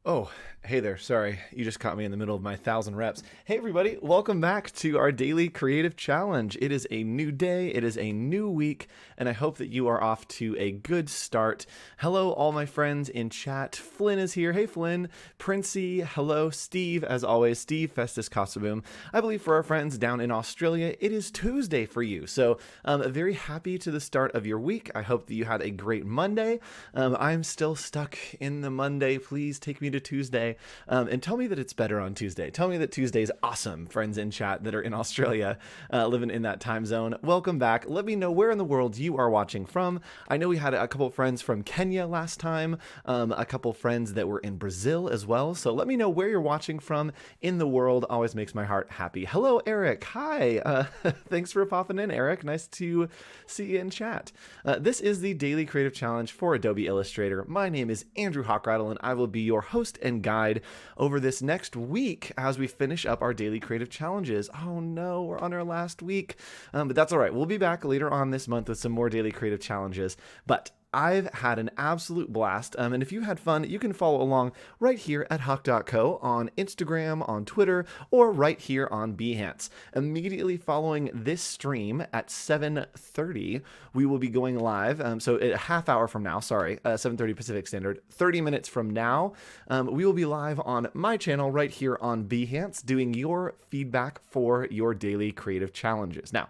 Oh, hey there. Sorry, you just caught me in the middle of my 1,000 reps. Hey, everybody, welcome back to our daily creative challenge. It is a new day, it is a new week, and I hope that you are off to a good start. Hello, all my friends in chat. Flynn is here. Hey, Flynn. Princey, hello. Steve, as always, Steve Festus Casaboom. I believe for our friends down in Australia, it is Tuesday for you. So, very happy to the start of your week. I hope that you had a great Monday. I'm still stuck in the Monday. Please take me to Tuesday, and tell me that it's better on Tuesday. Tell me that Tuesday is awesome, friends in chat that are in Australia, living in that time zone. Welcome back. Let me know where in the world you are watching from. I know we had a couple friends from Kenya last time, a couple friends that were in Brazil as well. So let me know where you're watching from in the world. Always makes my heart happy. Hello, Eric. Hi. Thanks for popping in, Eric. Nice to see you in chat. This is the Daily Creative Challenge for Adobe Illustrator. My name is Andrew Hochradel, and I will be your host and guide over this next week as we finish up our daily creative challenges. Oh no, we're on our last week, but that's all right. We'll be back later on this month with some more daily creative challenges, but I've had an absolute blast, and if you had fun, you can follow along right here at Huck.co on Instagram, on Twitter, or right here on Behance. Immediately following this stream at 7:30, we will be going live, so a half hour from now, 7:30 Pacific Standard, 30 minutes from now, we will be live on my channel right here on Behance doing your feedback for your daily creative challenges. Now,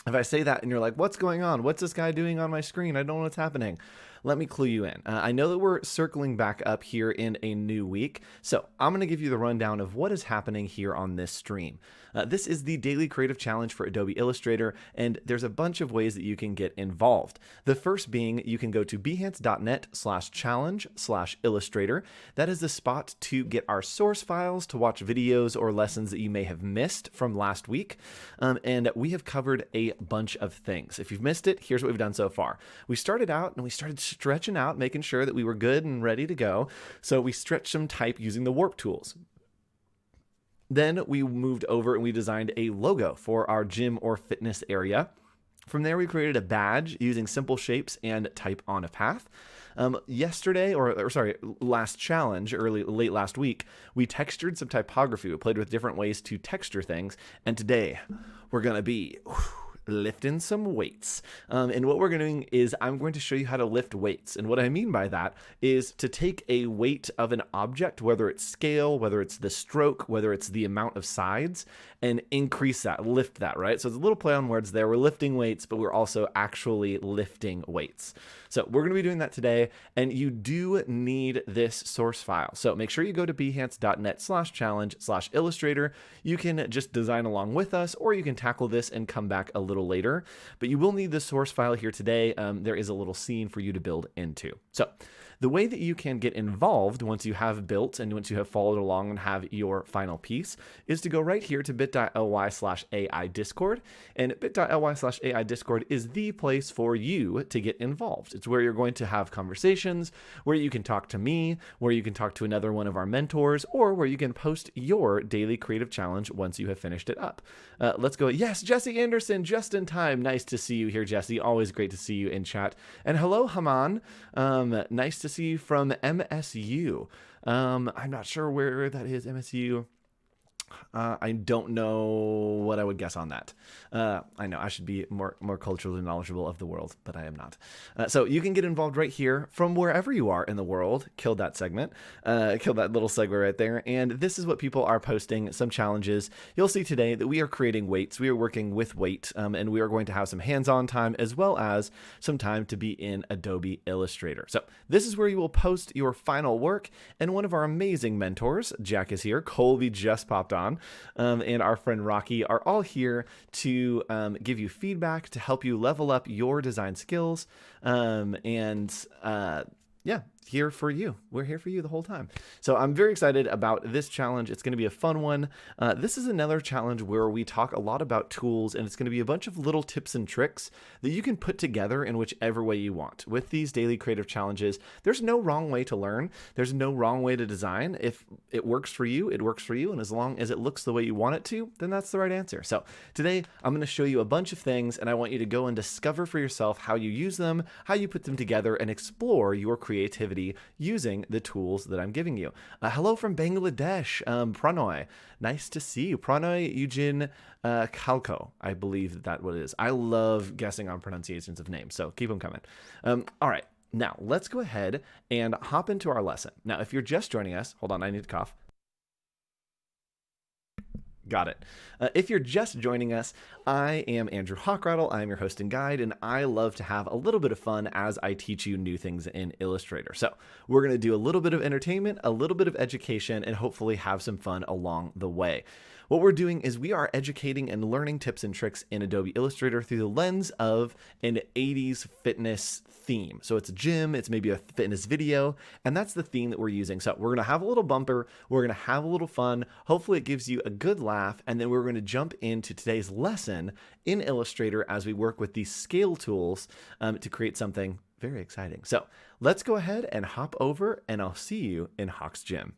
if I say that and you're like, what's going on? What's this guy doing on my screen? I don't know what's happening. Let me clue you in. I know that we're circling back up here in a new week, so I'm going to give you the rundown of what is happening here on this stream. This is the Daily Creative Challenge for Adobe Illustrator, and there's a bunch of ways that you can get involved. The first being you can go to behance.net/challenge/illustrator. That is the spot to get our source files, to watch videos or lessons that you may have missed from last week, and we have covered a bunch of things. If you've missed it, here's what we've done so far. We started out and we started stretching out, making sure that we were good and ready to go. So we stretched some type using the warp tools. Then we moved over and we designed a logo for our gym or fitness area. From there, we created a badge using simple shapes and type on a path. Last challenge, late last week, we textured some typography. We played with different ways to texture things. And today, we're going to be lifting some weights. And what we're doing is I'm going to show you how to lift weights. And what I mean by that is to take a weight of an object, whether it's scale, whether it's the stroke, whether it's the amount of sides, and increase that, lift that, right? So it's a little play on words there. We're lifting weights, but we're also actually lifting weights. So we're going to be doing that today, and you do need this source file. So make sure you go to behance.net/challenge/illustrator. You can just design along with us, or you can tackle this and come back a little later, but you will need the source file here today. There is a little scene for you to build into. So the way that you can get involved once you have built and once you have followed along and have your final piece is to go right here to bit.ly/AI Discord. And bit.ly/AI Discord is the place for you to get involved. It's where you're going to have conversations, where you can talk to me, where you can talk to another one of our mentors, or where you can post your daily creative challenge once you have finished it up. Let's go. Yes, Jesse Anderson, just in time. Nice to see you here, Jesse. Always great to see you in chat. And hello, Haman. Nice to see you from MSU. I'm not sure where that is, MSU. I don't know what I would guess on that. I know I should be more culturally knowledgeable of the world, but I am not. So you can get involved right here from wherever you are in the world. Killed that segment. Killed that little segue right there. And this is what people are posting, some challenges. You'll see today that we are creating weights. We are working with weight, and we are going to have some hands-on time as well as some time to be in Adobe Illustrator. So this is where you will post your final work. And one of our amazing mentors, Jack is here. Colby just popped on. And our friend Rocky are all here to give you feedback, to help you level up your design skills, yeah, here for you. We're here for you the whole time. So I'm very excited about this challenge. It's going to be a fun one. This is another challenge where we talk a lot about tools, and it's going to be a bunch of little tips and tricks that you can put together in whichever way you want. With these daily creative challenges, there's no wrong way to learn. There's no wrong way to design. If it works for you, it works for you. And as long as it looks the way you want it to, then that's the right answer. So today I'm going to show you a bunch of things, and I want you to go and discover for yourself how you use them, how you put them together, and explore your creativity creativity using the tools that I'm giving you. Hello from Bangladesh, Pranoy. Nice to see you. Pranoy Eugene Kalko, I believe that what it is. I love guessing on pronunciations of names, so keep them coming. All right, now let's go ahead and hop into our lesson. Now, if you're just joining us, hold on, I need to cough. Got it. If you're just joining us, I am Andrew Hockrattle. I'm your host and guide, and I love to have a little bit of fun as I teach you new things in Illustrator. So we're going to do a little bit of entertainment, a little bit of education, and hopefully have some fun along the way. What we're doing is we are educating and learning tips and tricks in Adobe Illustrator through the lens of an 80s fitness theme. So it's a gym, it's maybe a fitness video, and that's the theme that we're using. So we're going to have a little bumper, we're going to have a little fun, hopefully it gives you a good laugh, and then we're going to jump into today's lesson in Illustrator as we work with these scale tools to create something very exciting. So let's go ahead and hop over, and I'll see you in Hawk's Gym.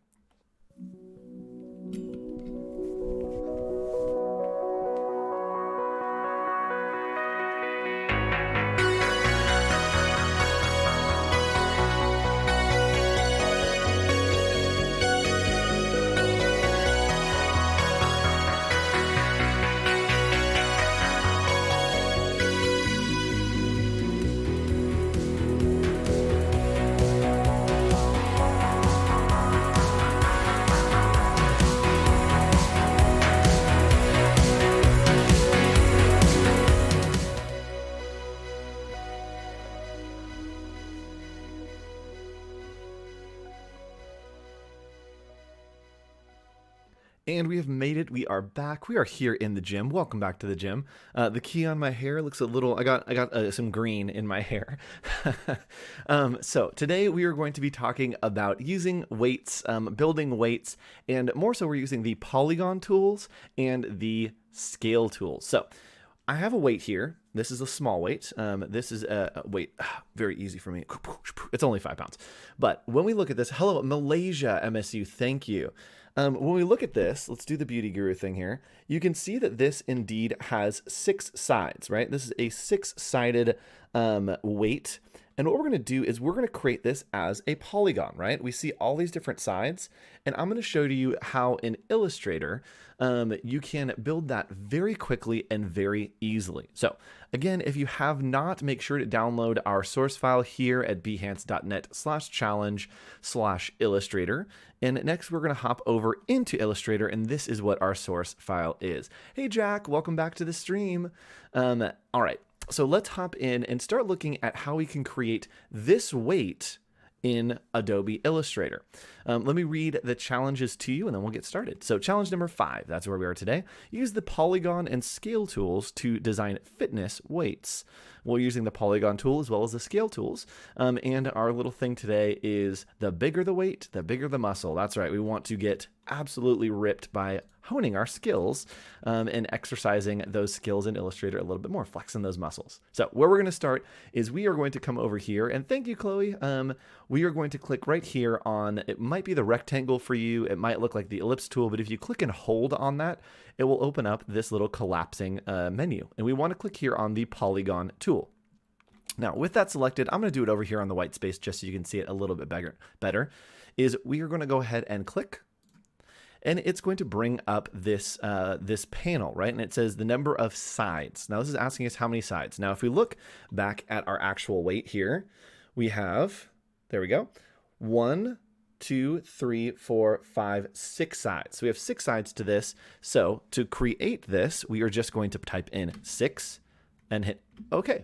And we have made it. We are back. We are here in the gym. Welcome back to the gym. The key on my hair looks a little, I got some green in my hair. So today we are going to be talking about using weights, building weights, and more so we're using the Polygon tools and the scale tools. So I have a weight here. This is a small weight. This is a weight, very easy for me. It's only 5 pounds. But when we look at this, hello, Malaysia MSU, thank you. When we look at this, let's do the beauty guru thing here. You can see that this indeed has 6 sides, right? This is a 6-sided weight. And what we're going to do is we're going to create this as a polygon, right? We see all these different sides, and I'm going to show you how in Illustrator you can build that very quickly and very easily. So again, if you have not, make sure to download our source file here at behance.net/challenge/Illustrator. And next we're going to hop over into Illustrator, and this is what our source file is. Hey Jack, welcome back to the stream. All right. So let's hop in and start looking at how we can create this weight in Adobe Illustrator. Let me read the challenges to you and then we'll get started. So challenge number 5, that's where we are today. Use the Polygon and Scale tools to design fitness weights. We're using the Polygon tool as well as the Scale tools. And our little thing today is the bigger the weight, the bigger the muscle. That's right. We want to get absolutely ripped by honing our skills and exercising those skills in Illustrator a little bit more, flexing those muscles. So where we're going to start is we are going to come over here, and thank you, Chloe. We are going to click right here on, it might be the rectangle for you, it might look like the ellipse tool, but if you click and hold on that, it will open up this little collapsing menu. And we want to click here on the Polygon tool. Now with that selected, I'm going to do it over here on the white space just so you can see it a little bit better, is we are going to go ahead and click, and it's going to bring up this this panel, right? And it says the number of sides. Now this is asking us how many sides. Now if we look back at our actual weight here, we have, there we go, 1, 2, 3, 4, 5, 6 sides. So we have 6 sides to this. So to create this, we are just going to type in 6 and hit OK.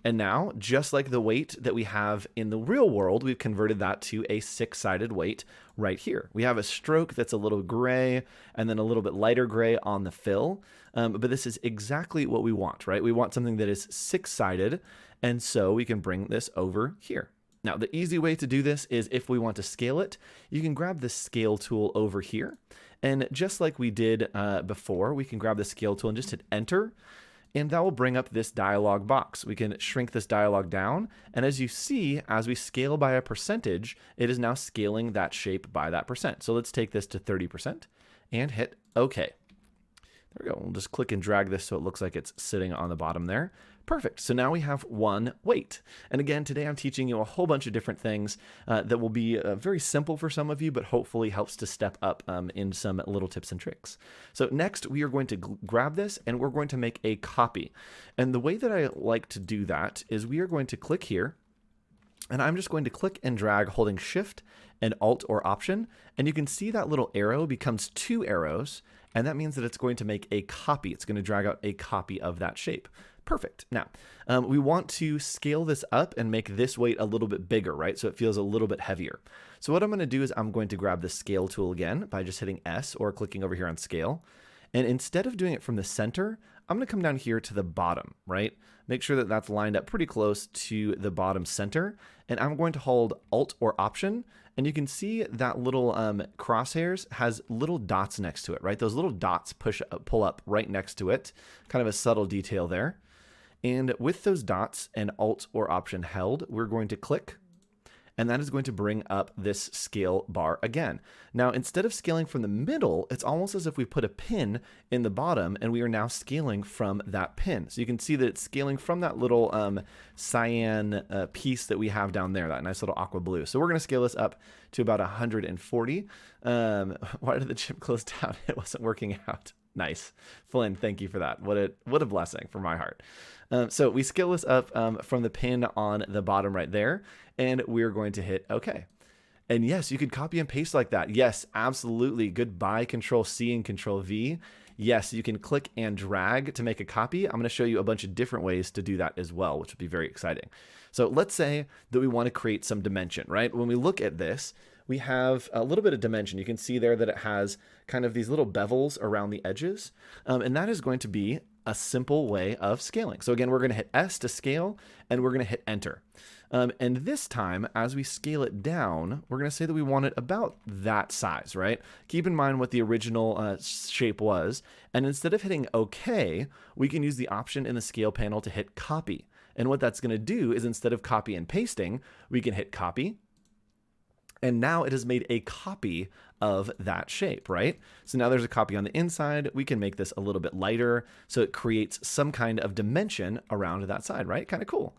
And now, just like the weight that we have in the real world, we've converted that to a 6-sided weight right here. We have a stroke that's a little gray and then a little bit lighter gray on the fill. But this is exactly what we want, right? We want something that is 6-sided. And so we can bring this over here. Now, the easy way to do this is if we want to scale it, you can grab the scale tool over here. And just like we did before, we can grab the scale tool and just hit enter. And that will bring up this dialog box. We can shrink this dialog down. And as you see, as we scale by a percentage, it is now scaling that shape by that percent. So let's take this to 30% and hit OK. There we go. We'll just click and drag this so it looks like it's sitting on the bottom there. Perfect. So now we have one weight. And again, today I'm teaching you a whole bunch of different things that will be very simple for some of you, but hopefully helps to step up in some little tips and tricks. So next we are going to grab this and we're going to make a copy. And the way that I like to do that is we are going to click here, and I'm just going to click and drag holding Shift and Alt or Option. And you can see that little arrow becomes 2 arrows. And that means that it's going to make a copy. It's going to drag out a copy of that shape. Perfect. Now, we want to scale this up and make this weight a little bit bigger, right? So it feels a little bit heavier. So what I'm going to do is I'm going to grab the scale tool again by just hitting S or clicking over here on scale. And instead of doing it from the center, I'm going to come down here to the bottom, right? Make sure that that's lined up pretty close to the bottom center. And I'm going to hold Alt or Option. And you can see that little crosshairs has little dots next to it, right? Those little dots pull up right next to it. Kind of a subtle detail there. And with those dots and Alt or Option held, we're going to click, and that is going to bring up this scale bar again. Now, instead of scaling from the middle, it's almost as if we put a pin in the bottom and we are now scaling from that pin. So you can see that it's scaling from that little cyan piece that we have down there, that nice little aqua blue. So we're going to scale this up to about 140. Why did the chip close down? It wasn't working out. Nice. Flynn, thank you for that. What a blessing from my heart. So we scale this up from the pin on the bottom right there, and we're going to hit OK. And yes, you could copy and paste like that. Yes, absolutely. Goodbye, Control C and Control V. Yes, you can click and drag to make a copy. I'm going to show you a bunch of different ways to do that as well, which would be very exciting. So let's say that we want to create some dimension, right? When we look at this, we have a little bit of dimension. You can see there that it has kind of these little bevels around the edges. And that is going to be a simple way of scaling. So again, we're going to hit S to scale, and we're going to hit Enter. And this time, as we scale it down, we're going to say that we want it about that size, right? Keep in mind what the original shape was. And instead of hitting OK, we can use the option in the scale panel to hit Copy. And what that's going to do is instead of copy and pasting, we can hit Copy. And now it has made a copy of that shape, right? So now there's a copy on the inside. We can make this a little bit lighter so it creates some kind of dimension around that side, right? Kind of cool.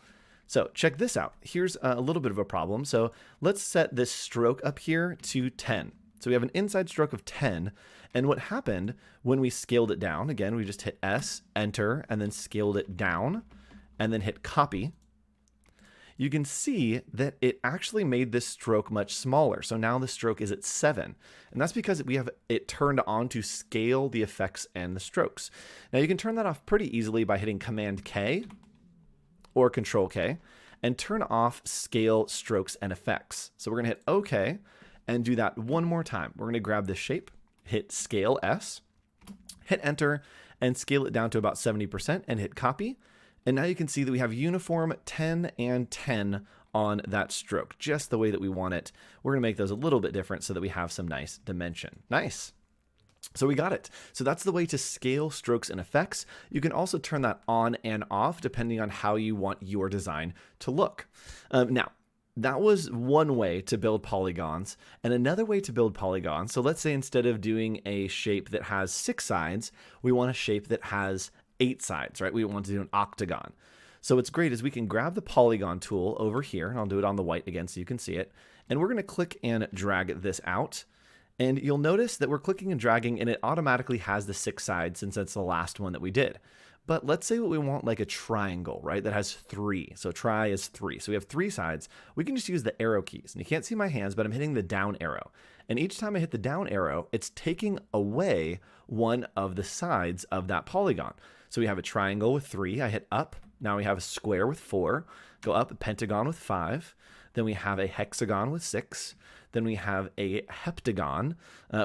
So check this out. Here's a little bit of a problem. So let's set this stroke up here to 10. So we have an inside stroke of 10. And what happened when we scaled it down, again, we just hit S, Enter, and then scaled it down, and then hit Copy. You can see that it actually made this stroke much smaller. So now the stroke is at 7. And that's because we have it turned on to scale the effects and the strokes. Now you can turn that off pretty easily by hitting Command K or Control K and turn off scale, strokes, and effects. So we're going to hit OK and do that one more time. We're going to grab this shape, hit Scale S, hit Enter, and scale it down to about 70% and hit Copy. And now you can see that we have uniform 10 and 10 on that stroke, just the way that we want it. We're going to make those a little bit different so that we have some nice dimension. Nice. So we got it. So that's the way to scale strokes and effects. You can also turn that on and off depending on how you want your design to look. Now, that was one way to build polygons. And another way to build polygons, so let's say instead of doing a shape that has 6 sides, we want a shape that has 8 sides, right? We want to do an octagon. So what's great is we can grab the polygon tool over here, and I'll do it on the white again so you can see it. And we're going to click and drag this out. And you'll notice that we're clicking and dragging and it automatically has the 6 sides since that's the last one that we did. But let's say what we want like a triangle, right? That has 3. So tri is 3. So we have 3 sides. We can just use the arrow keys. And you can't see my hands, but I'm hitting the down arrow. And each time I hit the down arrow, it's taking away one of the sides of that polygon. So we have a triangle with 3. I hit up. Now we have a square with 4. Go up, a pentagon with 5. Then we have a hexagon with 6. Then we have a heptagon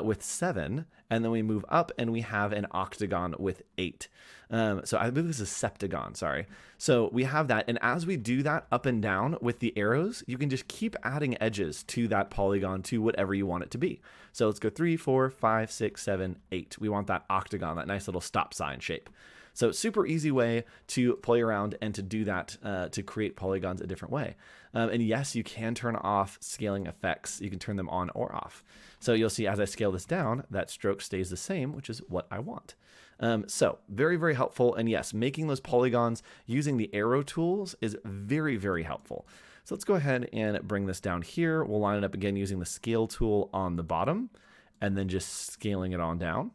with 7. And then we move up and we have an octagon with 8. So I believe this is septagon, sorry. So we have that. And as we do that up and down with the arrows, you can just keep adding edges to that polygon to whatever you want it to be. So let's go 3, 4, 5, 6, 7, 8. We want that octagon, that nice little stop sign shape. So super easy way to play around and to do that, to create polygons a different way. And yes, you can turn off scaling effects. You can turn them on or off. So you'll see as I scale this down, that stroke stays the same, which is what I want. So very, very helpful. And yes, making those polygons using the arrow tools is very, very helpful. So let's go ahead and bring this down here. We'll line it up again using the scale tool on the bottom and then just scaling it on down.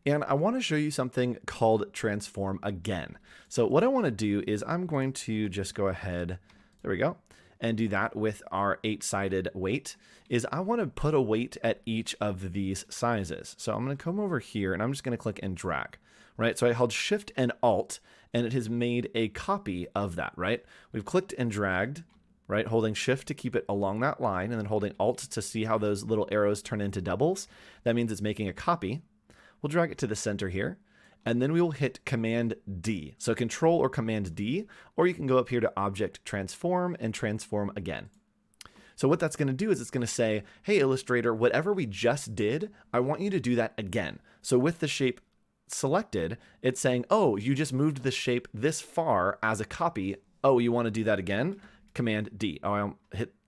And I want to show you something called transform again. So what I want to do is I'm going to just go ahead, there we go, and do that with our 8-sided weight. Is I want to put a weight at each of these sizes. So I'm going to come over here and I'm just going to click and drag, right? So I held Shift and Alt and it has made a copy of that, right? We've clicked and dragged, right? Holding Shift to keep it along that line and then holding Alt to see how those little arrows turn into doubles. That means it's making a copy. We'll drag it to the center here, and then we will hit Command D. So Control or Command D, or you can go up here to Object Transform and Transform again. So what that's going to do is it's going to say, hey, Illustrator, whatever we just did, I want you to do that again. So with the shape selected, it's saying, oh, you just moved the shape this far as a copy. Oh, you want to do that again? Command D. Oh,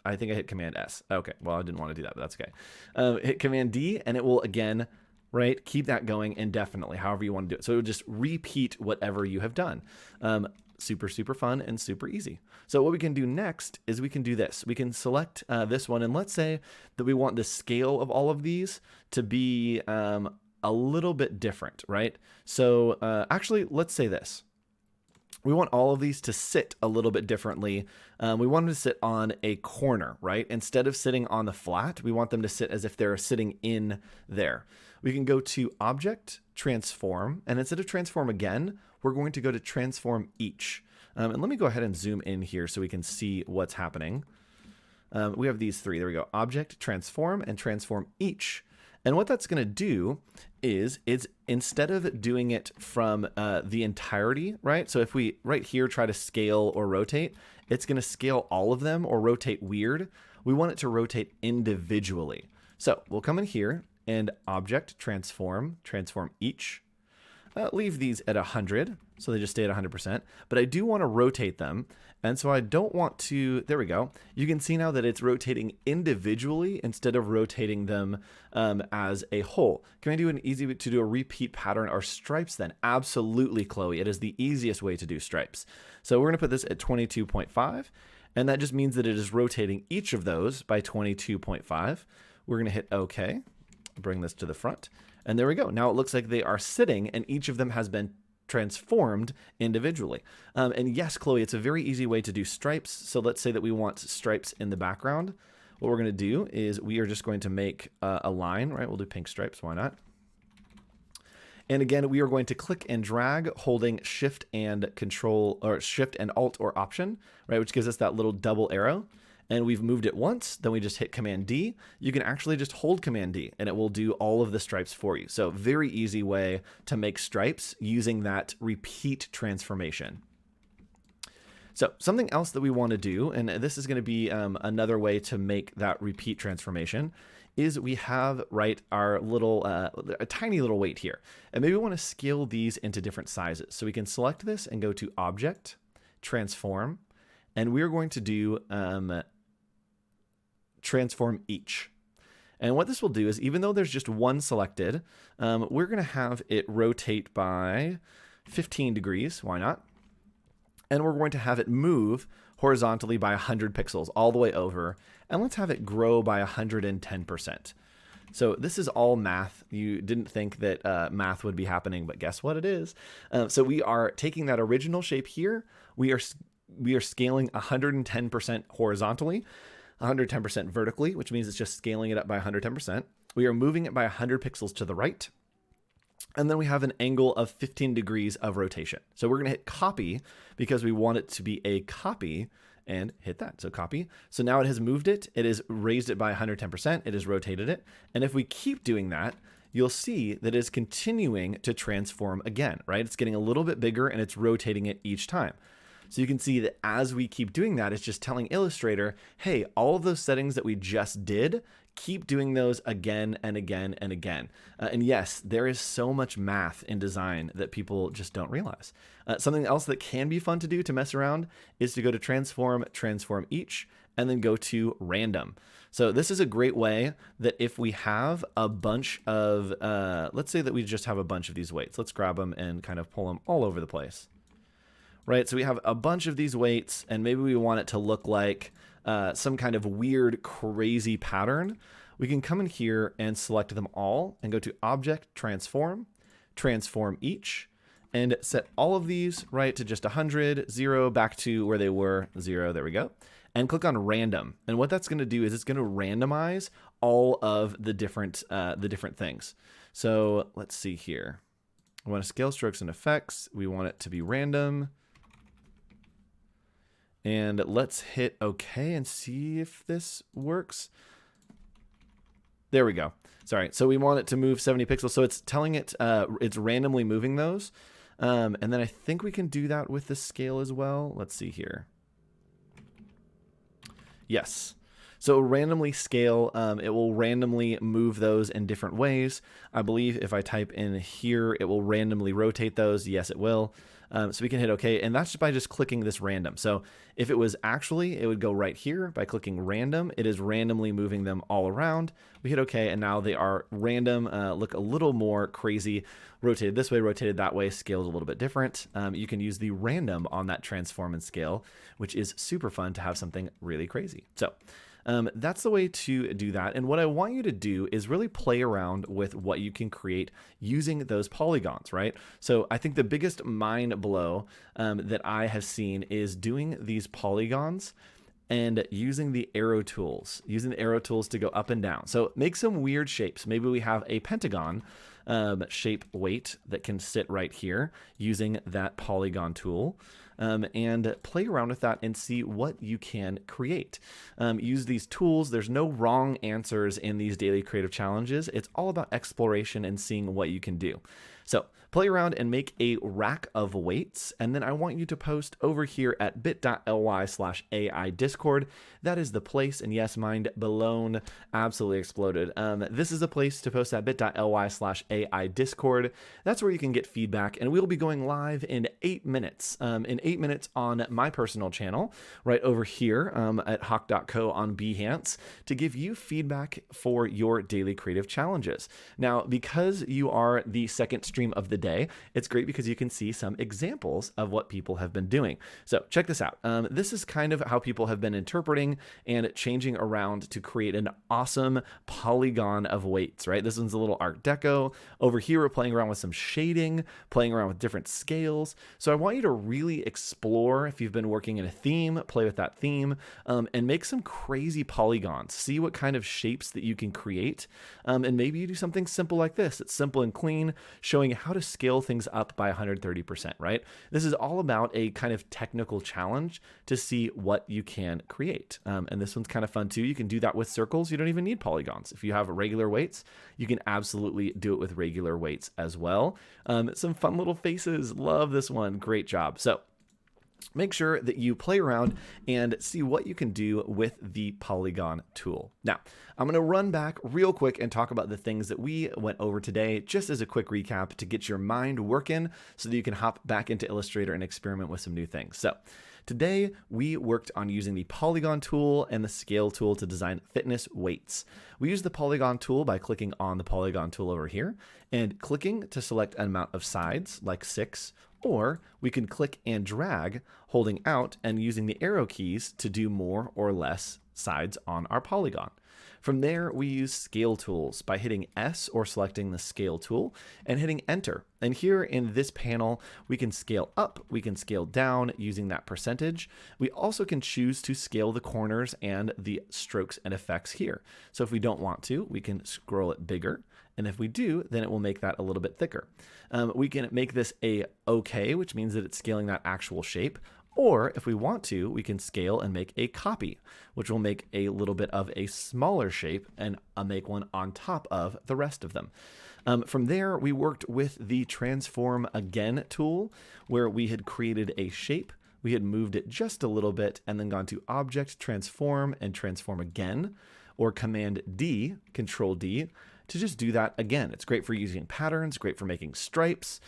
I think I hit Command S. Okay, well, I didn't want to do that, but that's okay. Hit Command D, and it will again, right, keep that going indefinitely, however you want to do it. So it will just repeat whatever you have done. Super, super fun and super easy. So what we can do next is we can do this. We can select this one, and let's say that we want the scale of all of these to be a little bit different, right? So actually, let's say this. We want all of these to sit a little bit differently. We want them to sit on a corner, right? Instead of sitting on the flat, we want them to sit as if they're sitting in there. We can go to Object, Transform, and instead of Transform again, we're going to go to Transform Each. And let me go ahead and zoom in here so we can see what's happening. We have these three. There we go. Object, Transform, and Transform Each. And what that's going to do is it's instead of doing it from the entirety, right? So if we right here try to scale or rotate, it's going to scale all of them or rotate weird. We want it to rotate individually. So we'll come in here and Object, Transform, Transform Each. Leave these at 100, so they just stay at 100%. But I do want to rotate them, and so I don't want to, there we go. You can see now that it's rotating individually instead of rotating them as a whole. Can I do an easy way to do a repeat pattern or stripes then? Absolutely, Chloe. It is the easiest way to do stripes. So we're going to put this at 22.5, and that just means that it is rotating each of those by 22.5. We're going to hit OK, bring this to the front. And there we go. Now it looks like they are sitting and each of them has been transformed individually. And yes, Chloe, it's a very easy way to do stripes. So let's say that we want stripes in the background. What we're going to do is we are just going to make a line, right? We'll do pink stripes. Why not? And again, we are going to click and drag holding Shift and Control or Shift and Alt or Option, right? Which gives us that little double arrow. And we've moved it once, then we just hit Command D. You can actually just hold Command D and it will do all of the stripes for you. So very easy way to make stripes using that repeat transformation. So something else that we want to do, and this is going to be another way to make that repeat transformation, is we have, right, our little, a tiny little weight here. And maybe we want to scale these into different sizes. So we can select this and go to Object, Transform, and we're going to do Transform Each. And what this will do is, even though there's just one selected, we're going to have it rotate by 15 degrees. Why not? And we're going to have it move horizontally by 100 pixels all the way over. And let's have it grow by 110%. So this is all math. You didn't think that math would be happening, but guess what it is? So we are taking that original shape here. We are scaling 110% horizontally, 110% vertically, which means it's just scaling it up by 110%. We are moving it by 100 pixels to the right. And then we have an angle of 15 degrees of rotation. So we're going to hit copy because we want it to be a copy and hit that. So copy. So now it has moved it. It has raised it by 110%. It has rotated it. And if we keep doing that, you'll see that it's continuing to transform again, right? It's getting a little bit bigger and it's rotating it each time. So you can see that as we keep doing that, it's just telling Illustrator, hey, all of those settings that we just did, keep doing those again and again and again. And yes, there is so much math in design that people just don't realize. Something else that can be fun to do to mess around is to go to transform, transform each, and then go to random. So this is a great way that if we have a bunch of, let's say that we just have a bunch of these weights. Let's grab them and kind of pull them all over the place. Right, so we have a bunch of these weights, and maybe we want it to look like some kind of weird, crazy pattern. We can come in here and select them all and go to Object, Transform, Transform Each, and set all of these right to just 100, 0, back to where they were, 0, there we go. And click on Random. And what that's going to do is it's going to randomize all of the different things. So let's see here. We want to scale strokes and effects. We want it to be random. And let's hit OK and see if this works. There we go. Sorry. So we want it to move 70 pixels. So it's telling it it's randomly moving those. And then I think we can do that with the scale as well. Let's see here. Yes. So randomly scale, it will randomly move those in different ways. I believe if I type in here, it will randomly rotate those. Yes, it will. So we can hit OK, and that's just by just clicking this random. So if it was actually, it would go right here by clicking random. It is randomly moving them all around. We hit OK, and now they are random, look a little more crazy, rotated this way, rotated that way, scaled a little bit different. You can use the random on that transform and scale, which is super fun to have something really crazy. So that's the way to do that. And what I want you to do is really play around with what you can create using those polygons, right? So I think the biggest mind blow that I have seen is doing these polygons and using the arrow tools, to go up and down. So make some weird shapes. Maybe we have a pentagon shape weight that can sit right here using that polygon tool. And play around with that and see what you can create. Use these tools. There's no wrong answers in these daily creative challenges. It's all about exploration and seeing what you can do. So play around and make a rack of weights. And then I want you to post over here at bit.ly/AI Discord. That is the place. And yes, mind blown, absolutely exploded. This is a place to post at bit.ly/AI Discord. That's where you can get feedback. And we'll be going live in 8 minutes. In 8 minutes on my personal channel, right over here at hawk.co on Behance, to give you feedback for your daily creative challenges. Now, because you are the second stream of the day, it's great because you can see some examples of what people have been doing. So check this out. This is kind of how people have been interpreting and changing around to create an awesome polygon of weights, right? This one's a little Art Deco. Over here, we're playing around with some shading, playing around with different scales. So I want you to really explore. If you've been working in a theme, play with that theme, and make some crazy polygons. See what kind of shapes that you can create. And maybe you do something simple like this. It's simple and clean, showing how to scale things up by 130%, right? This is all about a kind of technical challenge to see what you can create. And this one's kind of fun too. You can do that with circles. You don't even need polygons. If you have regular weights, you can absolutely do it with regular weights as well. Some fun little faces. Love this one. Great job. So make sure that you play around and see what you can do with the polygon tool. Now, I'm going to run back real quick and talk about the things that we went over today, just as a quick recap to get your mind working so that you can hop back into Illustrator and experiment with some new things. So today we worked on using the polygon tool and the scale tool to design fitness weights. We use the polygon tool by clicking on the polygon tool over here and clicking to select an amount of sides, like 6, or we can click and drag, holding out and using the arrow keys to do more or less sides on our polygon. From there, we use scale tools by hitting S or selecting the scale tool and hitting enter. And here in this panel, we can scale up, we can scale down using that percentage. We also can choose to scale the corners and the strokes and effects here. So if we don't want to, we can scroll it bigger. And if we do, then it will make that a little bit thicker. We can make this a OK, which means that it's scaling that actual shape. Or if we want to, we can scale and make a copy, which will make a little bit of a smaller shape and make one on top of the rest of them. From there, we worked with the Transform Again tool, where we had created a shape. we had moved it just a little bit and then gone to Object, Transform, and Transform again, or Command D, Control D, to just do that again. It's great for using patterns, great for making stripes,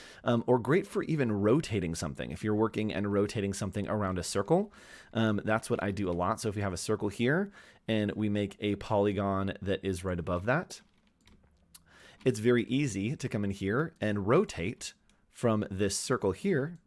or great for even rotating something. If you're working and rotating something around a circle, that's what I do a lot. So if we have a circle here and we make a polygon that is right above that, it's very easy to come in here and rotate from this circle here,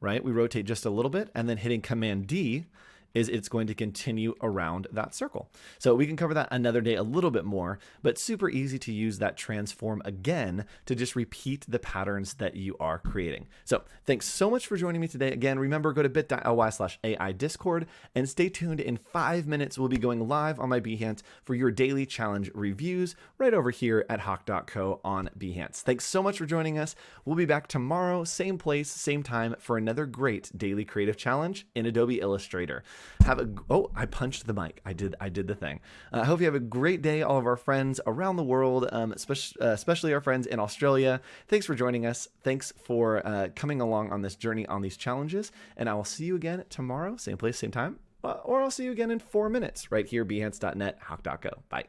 right? We rotate just a little bit, and then hitting Command D is it's going to continue around that circle. So we can cover that another day a little bit more, but super easy to use that transform again to just repeat the patterns that you are creating. So thanks so much for joining me today. Again, remember, go to bit.ly/AI Discord and stay tuned. In 5 minutes, we'll be going live on my Behance for your daily challenge reviews right over here at hawk.co on Behance. Thanks so much for joining us. We'll be back tomorrow, same place, same time, for another great daily creative challenge in Adobe Illustrator. I punched the mic. I did the thing. I hope you have a great day, all of our friends around the world, especially our friends in Australia. Thanks for joining us. Thanks for coming along on this journey, on these challenges. And I will see you again tomorrow, same place, same time, or I'll see you again in 4 minutes right here, behance.net, hawk.co. Bye.